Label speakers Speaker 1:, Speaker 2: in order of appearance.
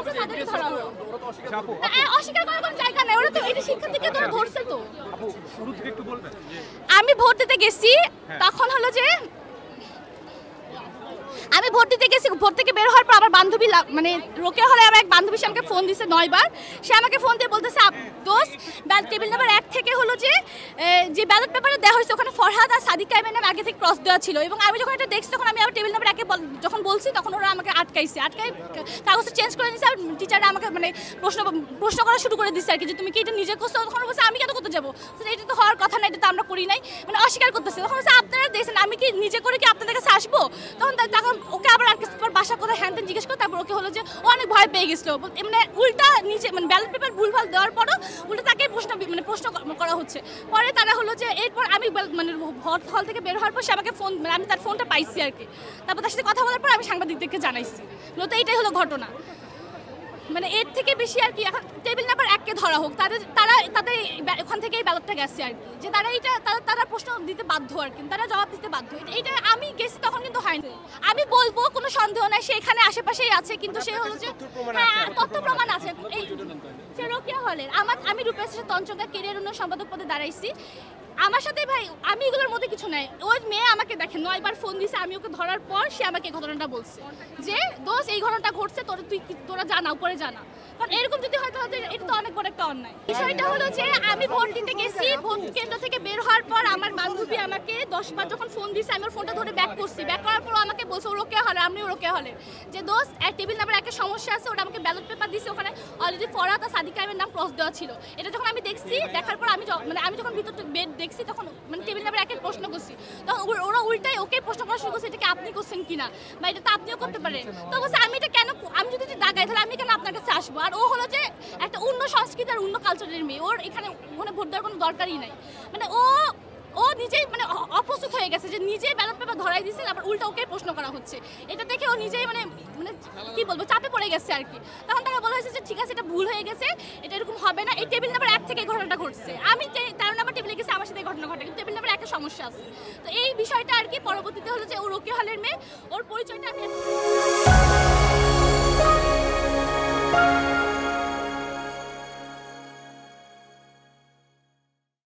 Speaker 1: আছে তাদেরকে ধরা হলো। অস্বীকার করার কোনো জায়গা নাই, ওরা তো এটা শিক্ষার্থীকে ধরে ধরছে তো।
Speaker 2: শুরু থেকে একটু বলবেন।
Speaker 1: আমি ভোট দিতে গেছি, তখন হলো যে আমি ভোট দিতে গেছি, ভোট থেকে বের হওয়ার পর আমার বান্ধবী মানে রোকেয়া হলে আমার এক বান্ধবী সে আমাকে ফোন দিছে 9 বার। সে আমাকে ফোন দিয়ে বলতেছে দোস্ত টেবিল নাম্বার 1 থেকে হলো যে ব্যালট পেপারে দেওয়া হয়েছে ওখানে ফরহাদ আর সাদিক কাইমের নাম আগে থেকে ক্রস দেওয়া ছিল, এবং আমি যখন এটা দেখছি তখন আমি আবার টেবিল নাম্বার 1 যখন বলছি তখন ওরা আমাকে আটকাই কাগজটা চেঞ্জ করে দিয়েছে। আর টিচাররা আমাকে মানে প্রশ্ন করা শুরু করে দিচ্ছে আর কি, যে তুমি কি এটা নিজে করছো? তখন বলছে আমি কেন করতে যাবো, এটা তো হওয়ার কথা না, এটা তো আমরা করি নাই, মানে অস্বীকার করতেছে। তখন বলছে আপনারা দেখছেন আমি কি নিজে করে কি আপনাদের কাছে আসবো? তখন ওকে আবার আর কিছু বাসা কোথায় হ্যান জিজ্ঞেস করে, তারপর ওকে হলো যে ও অনেক ভয় পেয়ে গেছিলো, মানে উল্টা নিচে মানে ব্যালট পেপার ভুলভাল দেওয়ার পরও উল্টা তাকে প্রশ্ন করা হচ্ছে। পরে তারা হলো যে এরপর আমি মানে ভোট হল থেকে বের হওয়ার পর সে আমাকে ফোন, মানে আমি তার ফোনটা পাইছি আর কি, তারপর তার সাথে কথা বলার পর আমি সাংবাদিকদেরকে জানাইছি। মূলত এইটাই হলো ঘটনা, মানে এর থেকে বেশি আর কি। এখন টেবিল নাম্বার 1 কে ধরা হোক, তাদের ওখান থেকেই ব্যালটটা গেছে আর কি, যে তারা প্রশ্ন দিতে বাধ্য আর কি, তারা জবাব দিতে বাধ্য। এটা আমি গেছি তখন কিন্তু হয়নি। আমি বলবো কোনো সন্দেহ নাই, সে এখানে আশেপাশেই আছে, কিন্তু সে হলো যে তথ্য প্রমাণ আছে। সে রোকেয়া হলের আমি রূপেশ তঞ্চঙ্গা কেরিয়ার উন্নয়ন সম্পাদক পদে দাঁড়াইছি। আমার সাথে ভাই আমি এগুলোর মধ্যে কিছু নাই, ওই মেয়ে আমাকে দেখে 9 বার ফোন দিছে, আমি ওকে ধরার পর সে আমাকে এই ঘটনাটা বলছে যে দোস্ত এই ঘটনাটা ঘটছে, তোরা জানা উপরে জানা, কারণ এরকম যদি হয় তাহলে এটা তো অনেক বড় একটা অন্যায়। বিষয়টা হলো যে আমি ভোট দিতে গেছি, ভোট কেন্দ্র থেকে বের হওয়ার পর আমার বান্ধবী আমাকে 10 বার যখন ফোন দিছে আমি ওর ফোনটা ধরে ব্যাক করছি, ব্যাক করার পর আমাকে বলছে ও রোকেয়া হলে, আমিও রোকেয়া হলে, যে দোস্ত টেবিল নাম্বার 1 সমস্যা আছে, ওটা আমাকে ব্যালট পেপার দিছে, ওখানে অলরেডি ফরহাদ আর সাদিক কাইমের নাম ক্রস দেওয়া ছিল। এটা যখন আমি দেখছি, দেখার পর আমি যখন ভিতর বেড দেখছি তখন মানে টেবিল নাম্বার 1 প্রশ্ন করছি, তখন ওরা উল্টাই ওকে প্রশ্ন করা শুরু করছে, এটা কি আপনি করছেন কিনা বা এটা তো আপনিও করতে পারেন। তো বলছে আমি এটা কেন, আমি যদি এটা দাগাই তাহলে আমি কেন আপনার কাছে আসবো? আর ও হলো যে একটা অন্য সংস্কৃতি আর অন্য কালচারের মেয়ে, ওর এখানে ভোট দেওয়ার কোনো দরকারই নাই, মানে ও নিজেই মানে অপ্রস্তুত হয়ে গেছে, যে নিজেই ব্যালট পেপার ধরাই দিয়েছে, আবার উল্টা ওকে প্রশ্ন করা হচ্ছে। এটা দেখে ও নিজেই মানে কি বলবো চাপে পড়ে গেছে আর কি। তখন তারা বলা হয়েছে যে ঠিক আছে এটা ভুল হয়ে গেছে, এটা এরকম হবে না, এই টেবিল নাম্বার 1 থেকে এই ঘটনাটা ঘটছে, আমি 13 নাম্বার টেবিলে গেছি, আমার সাথে এই ঘটনা ঘটে, কিন্তু টেবিল নাম্বার 1 সমস্যা আছে। তো এই বিষয়টা আর কি পরবর্তীতে হলো যে ও রোকেয়া হলের মেয়ে, ওর পরিচয়টা আমি